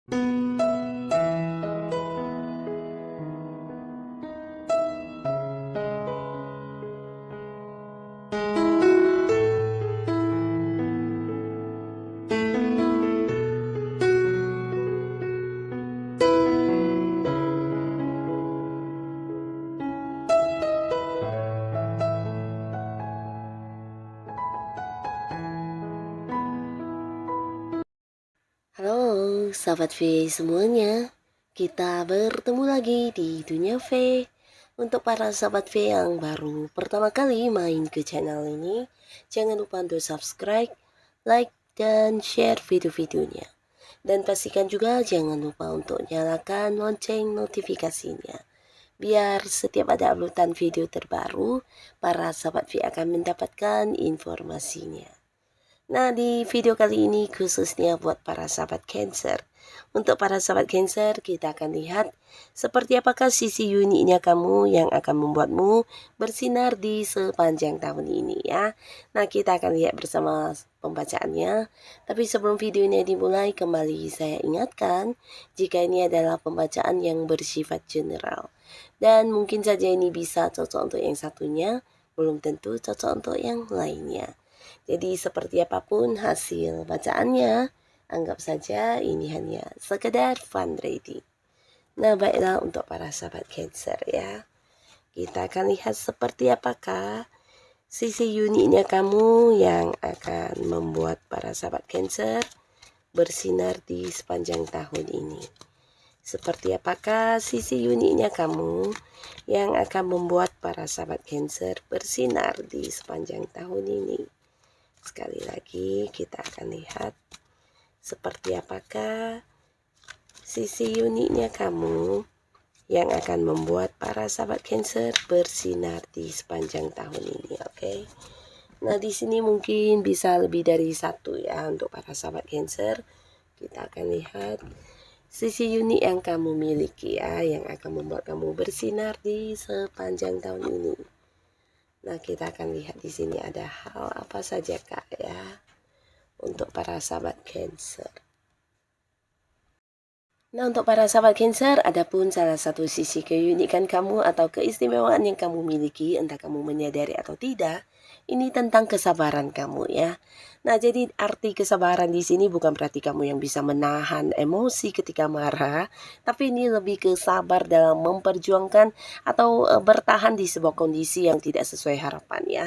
Halo sahabat V semuanya, kita bertemu lagi di Dunia V. Untuk para sahabat V yang baru pertama kali main ke channel ini, jangan lupa untuk subscribe, like, dan share video-videonya. Dan pastikan juga jangan lupa untuk nyalakan lonceng notifikasinya, biar setiap ada uploadan video terbaru, para sahabat V akan mendapatkan informasinya. Nah, di video kali ini khususnya buat para sahabat Cancer. Untuk para sahabat Cancer, kita akan lihat seperti apakah sisi uniknya kamu yang akan membuatmu bersinar di sepanjang tahun ini ya. Nah, kita akan lihat bersama pembacaannya. Tapi sebelum video ini dimulai, kembali saya ingatkan jika ini adalah pembacaan yang bersifat general. Dan mungkin saja ini bisa cocok untuk yang satunya, belum tentu cocok untuk yang lainnya. Jadi seperti apapun hasil bacaannya, anggap saja ini hanya sekedar fun reading. Nah, baiklah untuk para sahabat Cancer ya. Kita akan lihat seperti apakah sisi uniknya kamu yang akan membuat para sahabat Cancer bersinar di sepanjang tahun ini. Seperti apakah sisi uniknya kamu yang akan membuat para sahabat Cancer bersinar di sepanjang tahun ini. Sekali lagi kita akan lihat seperti apakah sisi uniknya kamu yang akan membuat para sahabat Cancer bersinar di sepanjang tahun ini, oke? Nah, di sini mungkin bisa lebih dari satu ya untuk para sahabat Cancer. Kita akan lihat sisi unik yang kamu miliki ya, yang akan membuat kamu bersinar di sepanjang tahun ini. Nah, kita akan lihat di sini ada hal apa saja Kak ya untuk para sahabat Cancer. Nah, untuk para sahabat Cancer, adapun salah satu sisi keunikan kamu atau keistimewaan yang kamu miliki, entah kamu menyadari atau tidak, ini tentang kesabaran kamu ya. Nah, jadi arti kesabaran di sini bukan berarti kamu yang bisa menahan emosi ketika marah, tapi ini lebih ke sabar dalam memperjuangkan atau bertahan di sebuah kondisi yang tidak sesuai harapan ya.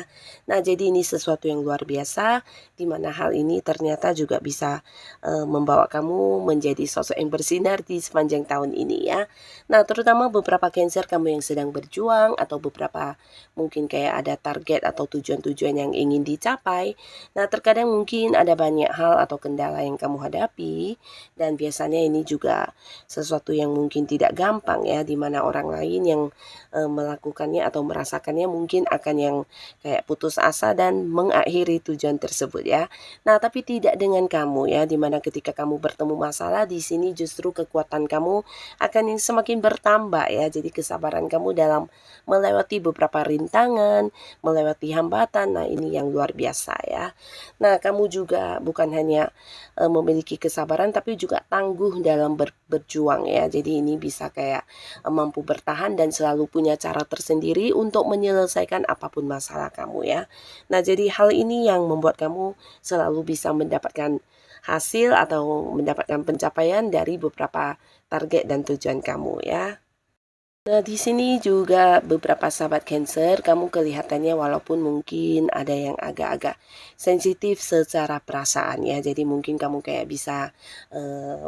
Nah, jadi ini sesuatu yang luar biasa, di mana hal ini ternyata juga bisa membawa kamu menjadi sosok yang bersinar di sepanjang tahun ini ya. Nah, terutama beberapa Cancer kamu yang sedang berjuang atau beberapa mungkin kayak ada target atau tujuan-tujuan yang ingin dicapai. Nah, terkadang mungkin ada banyak hal atau kendala yang kamu hadapi, dan biasanya ini juga sesuatu yang mungkin tidak gampang ya, dimana orang lain yang melakukannya atau merasakannya mungkin akan yang kayak putus asa dan mengakhiri tujuan tersebut ya. Nah, tapi tidak dengan kamu ya, dimana ketika kamu bertemu masalah di sini justru kekuatan kamu akan yang semakin bertambah ya. Jadi kesabaran kamu dalam melewati beberapa rintangan, melewati hambatan, nah ini yang luar biasa ya. Nah, kamu juga bukan hanya memiliki kesabaran tapi juga tangguh dalam berjuang ya. Jadi ini bisa kayak mampu bertahan dan selalu punya cara tersendiri untuk menyelesaikan apapun masalah kamu ya. Nah, jadi hal ini yang membuat kamu selalu bisa mendapatkan hasil atau mendapatkan pencapaian dari beberapa target dan tujuan kamu ya. Nah, di sini juga beberapa sahabat Cancer, kamu kelihatannya walaupun mungkin ada yang agak-agak sensitif secara perasaan ya. Jadi mungkin kamu kayak bisa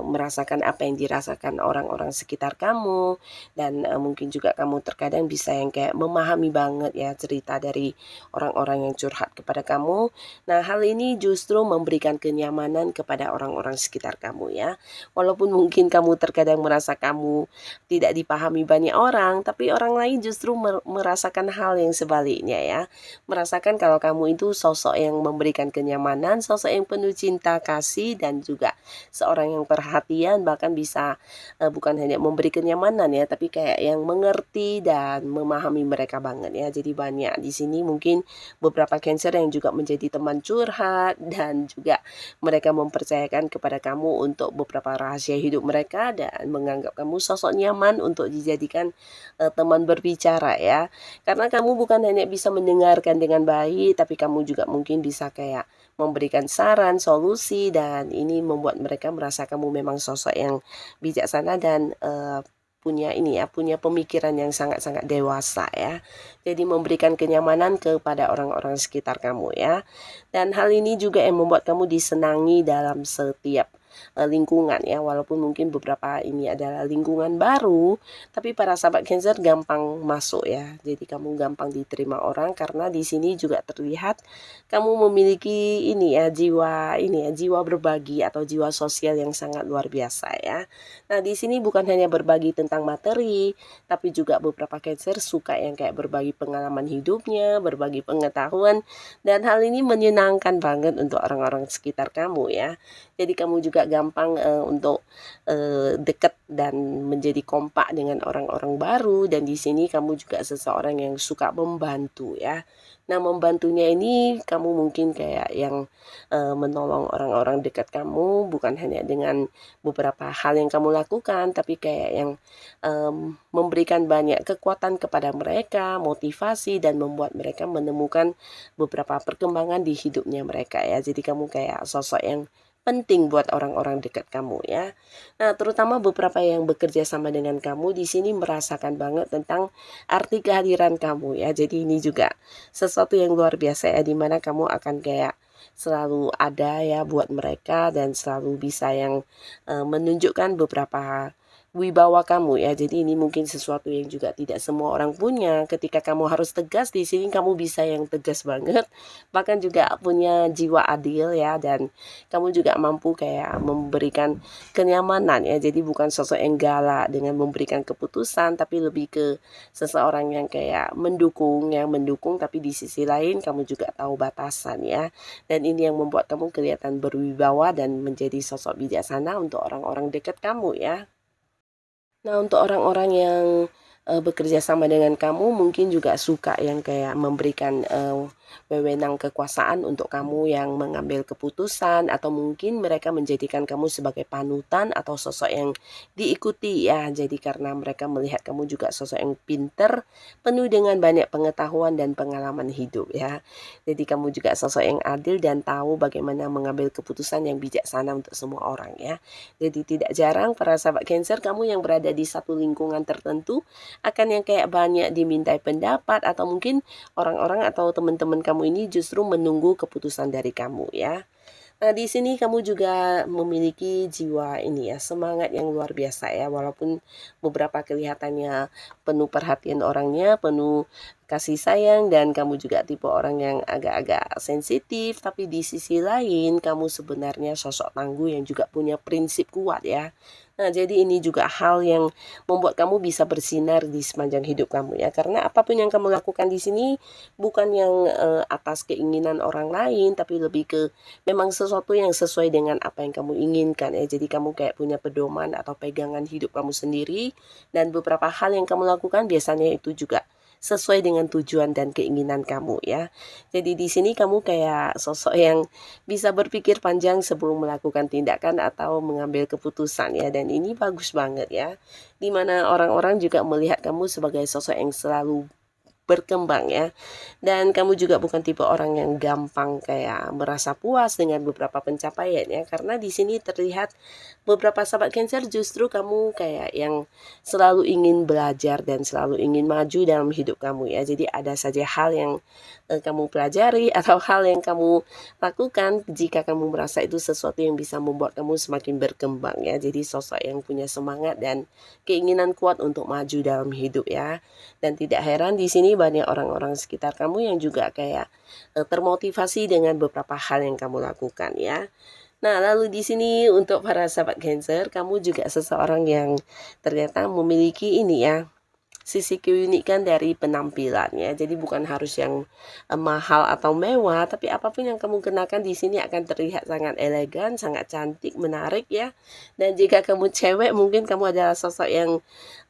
merasakan apa yang dirasakan orang-orang sekitar kamu, dan mungkin juga kamu terkadang bisa yang kayak memahami banget ya cerita dari orang-orang yang curhat kepada kamu. Nah, hal ini justru memberikan kenyamanan kepada orang-orang sekitar kamu ya. Walaupun mungkin kamu terkadang merasa kamu tidak dipahami banyak orang, tapi orang lain justru merasakan hal yang sebaliknya ya. Merasakan kalau kamu itu sosok yang memberikan kenyamanan, sosok yang penuh cinta kasih, dan juga seorang yang perhatian, bahkan bisa bukan hanya memberi kenyamanan ya, tapi kayak yang mengerti dan memahami mereka banget ya. Jadi banyak di sini mungkin beberapa Cancer yang juga menjadi teman curhat, dan juga mereka mempercayakan kepada kamu untuk beberapa rahasia hidup mereka dan menganggap kamu sosok nyaman untuk dijadikan teman berbicara ya. Karena kamu bukan hanya bisa mendengarkan dengan baik, tapi kamu juga mungkin bisa kayak memberikan saran, solusi, dan ini membuat mereka merasa kamu memang sosok yang bijaksana dan punya pemikiran yang sangat-sangat dewasa ya. Jadi memberikan kenyamanan kepada orang-orang sekitar kamu ya. Dan hal ini juga yang membuat kamu disenangi dalam setiap lingkungan ya, walaupun mungkin beberapa ini adalah lingkungan baru, tapi para sahabat Cancer gampang masuk ya. Jadi kamu gampang diterima orang karena di sini juga terlihat kamu memiliki jiwa berbagi atau jiwa sosial yang sangat luar biasa ya. Nah, di sini bukan hanya berbagi tentang materi, tapi juga beberapa Cancer suka yang kayak berbagi pengalaman hidupnya, berbagi pengetahuan, dan hal ini menyenangkan banget untuk orang-orang sekitar kamu ya. Jadi kamu juga gampang untuk dekat dan menjadi kompak dengan orang-orang baru, dan di sini kamu juga seseorang yang suka membantu ya. Nah, membantunya ini kamu mungkin kayak yang menolong orang-orang dekat kamu, bukan hanya dengan beberapa hal yang kamu lakukan, tapi kayak yang memberikan banyak kekuatan kepada mereka, motivasi, dan membuat mereka menemukan beberapa perkembangan di hidupnya mereka ya. Jadi kamu kayak sosok yang penting buat orang-orang dekat kamu ya. Nah, terutama beberapa yang bekerja sama dengan kamu di sini merasakan banget tentang arti kehadiran kamu ya. Jadi ini juga sesuatu yang luar biasa ya, dimana kamu akan kayak selalu ada ya buat mereka, dan selalu bisa yang menunjukkan beberapa wibawa kamu ya. Jadi ini mungkin sesuatu yang juga tidak semua orang punya. Ketika kamu harus tegas, di sini kamu bisa yang tegas banget, bahkan juga punya jiwa adil ya, dan kamu juga mampu kayak memberikan kenyamanan ya. Jadi bukan sosok yang galak dengan memberikan keputusan, tapi lebih ke seseorang yang kayak mendukung, tapi di sisi lain kamu juga tahu batasan ya. Dan ini yang membuat kamu kelihatan berwibawa dan menjadi sosok bijaksana untuk orang-orang dekat kamu ya. Nah, untuk orang-orang yang bekerja sama dengan kamu mungkin juga suka yang kayak memberikan wewenang kekuasaan untuk kamu yang mengambil keputusan, atau mungkin mereka menjadikan kamu sebagai panutan atau sosok yang diikuti ya. Jadi karena mereka melihat kamu juga sosok yang pinter, penuh dengan banyak pengetahuan dan pengalaman hidup ya. Jadi kamu juga sosok yang adil dan tahu bagaimana mengambil keputusan yang bijaksana untuk semua orang ya. Jadi tidak jarang para sahabat Cancer kamu yang berada di satu lingkungan tertentu akan yang kayak banyak dimintai pendapat, atau mungkin orang-orang atau teman-teman kamu ini justru menunggu keputusan dari kamu ya. Nah, di sini kamu juga memiliki jiwa ini ya, semangat yang luar biasa ya, walaupun beberapa kelihatannya penuh perhatian orangnya, penuh kasih sayang, dan kamu juga tipe orang yang agak-agak sensitif, tapi di sisi lain kamu sebenarnya sosok tangguh yang juga punya prinsip kuat ya. Nah, jadi ini juga hal yang membuat kamu bisa bersinar di sepanjang hidup kamu ya, karena apapun yang kamu lakukan di sini bukan yang atas keinginan orang lain, tapi lebih ke memang sesuatu yang sesuai dengan apa yang kamu inginkan ya. Jadi kamu kayak punya pedoman atau pegangan hidup kamu sendiri, dan beberapa hal yang kamu lakukan biasanya itu juga sesuai dengan tujuan dan keinginan kamu ya. Jadi di sini kamu kayak sosok yang bisa berpikir panjang sebelum melakukan tindakan atau mengambil keputusan ya, dan ini bagus banget ya. Dimana orang-orang juga melihat kamu sebagai sosok yang selalu berkembang ya. Dan kamu juga bukan tipe orang yang gampang kayak merasa puas dengan beberapa pencapaian ya, karena di sini terlihat beberapa sahabat Cancer justru kamu kayak yang selalu ingin belajar dan selalu ingin maju dalam hidup kamu ya. Jadi ada saja hal yang kamu pelajari atau hal yang kamu lakukan jika kamu merasa itu sesuatu yang bisa membuat kamu semakin berkembang ya. Jadi sosok yang punya semangat dan keinginan kuat untuk maju dalam hidup ya. Dan tidak heran di sini banyak orang-orang sekitar kamu yang juga kayak termotivasi dengan beberapa hal yang kamu lakukan ya. Nah, lalu di sini untuk para sahabat Cancer, kamu juga seseorang yang ternyata memiliki ini ya, sisi keunikan dari penampilannya. Jadi bukan harus yang mahal atau mewah, tapi apapun yang kamu kenakan di sini akan terlihat sangat elegan, sangat cantik, menarik ya. Dan jika kamu cewek, mungkin kamu adalah sosok yang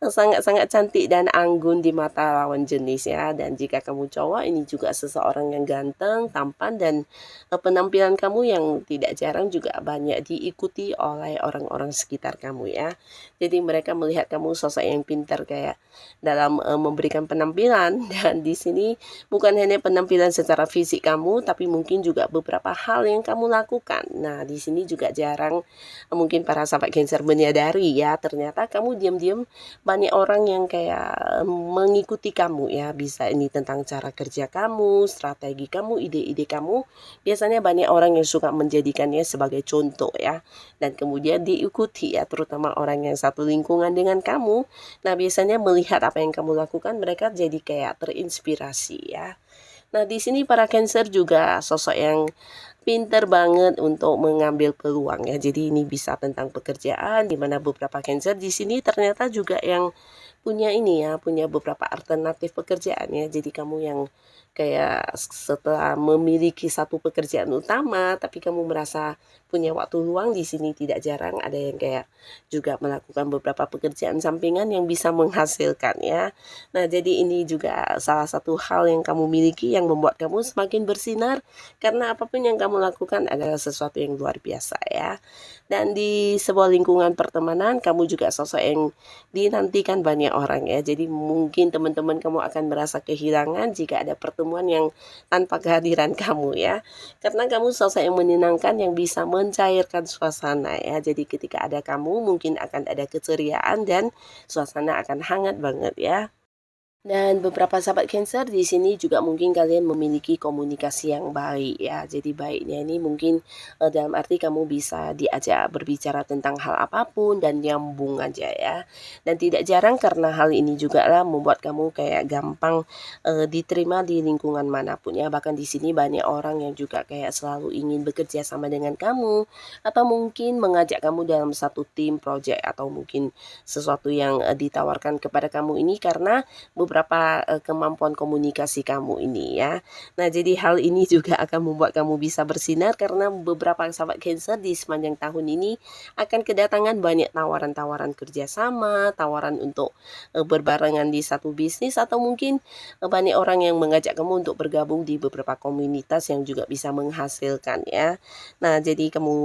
sangat-sangat cantik dan anggun di mata lawan jenis ya. Dan jika kamu cowok, ini juga seseorang yang ganteng, tampan, dan penampilan kamu yang tidak jarang juga banyak diikuti oleh orang-orang sekitar kamu ya. Jadi mereka melihat kamu sosok yang pintar kayak dalam memberikan penampilan. Dan di sini bukan hanya penampilan secara fisik kamu, tapi mungkin juga beberapa hal yang kamu lakukan. Nah, di sini juga jarang mungkin para sahabat Cancer menyadari ya, ternyata kamu diam-diam banyak orang yang kayak mengikuti kamu ya. Bisa ini tentang cara kerja kamu, strategi kamu, ide-ide kamu. Biasanya banyak orang yang suka menjadikannya sebagai contoh ya, dan kemudian diikuti ya, terutama orang yang satu lingkungan dengan kamu. Nah, biasanya melihat apa yang kamu lakukan, mereka jadi kayak terinspirasi ya. Nah, di sini para Cancer juga sosok yang pinter banget untuk mengambil peluang ya. Jadi ini bisa tentang pekerjaan, di mana beberapa Cancer di sini ternyata juga yang punya ini ya, punya beberapa alternatif pekerjaan ya. Jadi kamu yang kayak setelah memiliki satu pekerjaan utama, tapi kamu merasa punya waktu luang, di sini tidak jarang ada yang kayak juga melakukan beberapa pekerjaan sampingan yang bisa menghasilkan ya. Nah, jadi ini juga salah satu hal yang kamu miliki yang membuat kamu semakin bersinar, karena apapun yang kamu lakukan adalah sesuatu yang luar biasa ya. Dan di sebuah lingkungan pertemanan, kamu juga sosok yang dinantikan banyak orang ya. Jadi mungkin teman-teman kamu akan merasa kehilangan jika ada pertemuan yang tanpa kehadiran kamu ya. Karena kamu sosok yang menyenangkan yang bisa mencairkan suasana ya. Jadi ketika ada kamu mungkin akan ada keceriaan dan suasana akan hangat banget ya. Dan beberapa sahabat Cancer di sini juga mungkin kalian memiliki komunikasi yang baik ya. Jadi baiknya ini mungkin dalam arti kamu bisa diajak berbicara tentang hal apapun dan nyambung aja ya. Dan tidak jarang karena hal ini juga lah membuat kamu kayak gampang diterima di lingkungan manapun ya. Bahkan di sini banyak orang yang juga kayak selalu ingin bekerja sama dengan kamu, atau mungkin mengajak kamu dalam satu tim project, atau mungkin sesuatu yang ditawarkan kepada kamu ini karena beberapa kemampuan komunikasi kamu ini ya. Nah, jadi hal ini juga akan membuat kamu bisa bersinar, karena beberapa sahabat Cancer di sepanjang tahun ini akan kedatangan banyak tawaran-tawaran kerjasama, tawaran untuk berbarengan di satu bisnis, atau mungkin banyak orang yang mengajak kamu untuk bergabung di beberapa komunitas yang juga bisa menghasilkan ya. Nah, jadi kamu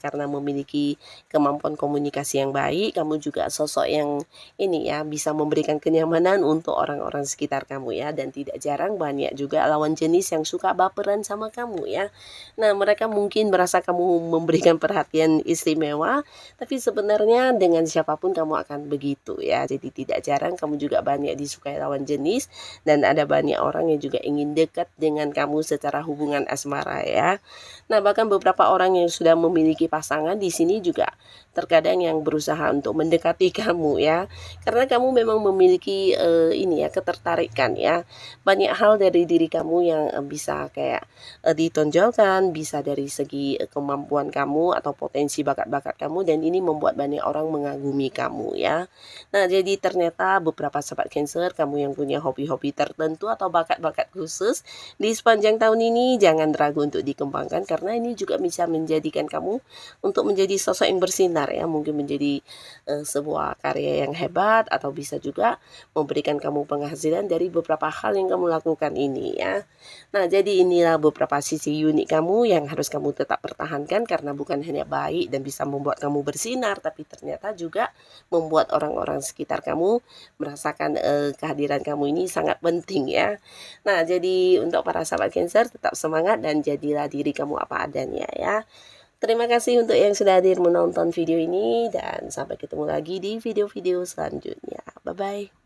karena memiliki kemampuan komunikasi yang baik, kamu juga sosok yang ini ya, bisa memberikan kenyamanan untuk orang-orang sekitar kamu ya. Dan tidak jarang banyak juga lawan jenis yang suka baperan sama kamu ya. Nah, mereka mungkin merasa kamu memberikan perhatian istimewa, tapi sebenarnya dengan siapapun kamu akan begitu ya. Jadi tidak jarang kamu juga banyak disukai lawan jenis, dan ada banyak orang yang juga ingin dekat dengan kamu secara hubungan asmara ya. Nah, bahkan beberapa orang yang sudah memiliki pasangan di sini juga terkadang yang berusaha untuk mendekati kamu ya, karena kamu memang memiliki ini ya, ketertarikan ya. Banyak hal dari diri kamu yang bisa kayak ditonjolkan, bisa dari segi kemampuan kamu atau potensi bakat-bakat kamu, dan ini membuat banyak orang mengagumi kamu ya. Nah, jadi ternyata beberapa sahabat Cancer, kamu yang punya hobi-hobi tertentu atau bakat-bakat khusus di sepanjang tahun ini, jangan ragu untuk dikembangkan, karena ini juga bisa menjadikan kamu untuk menjadi sosok yang bersinar ya. Mungkin menjadi sebuah karya yang hebat, atau bisa juga memberikan kamu penghasilan dari beberapa hal yang kamu lakukan ini ya. Nah, jadi inilah beberapa sisi unik kamu yang harus kamu tetap pertahankan, karena bukan hanya baik dan bisa membuat kamu bersinar, tapi ternyata juga membuat orang-orang sekitar kamu merasakan kehadiran kamu ini sangat penting ya. Nah, jadi untuk para sahabat Cancer, tetap semangat dan jadilah diri kamu apa adanya ya. Terima kasih untuk yang sudah hadir menonton video ini, dan sampai ketemu lagi di video-video selanjutnya. Bye-bye.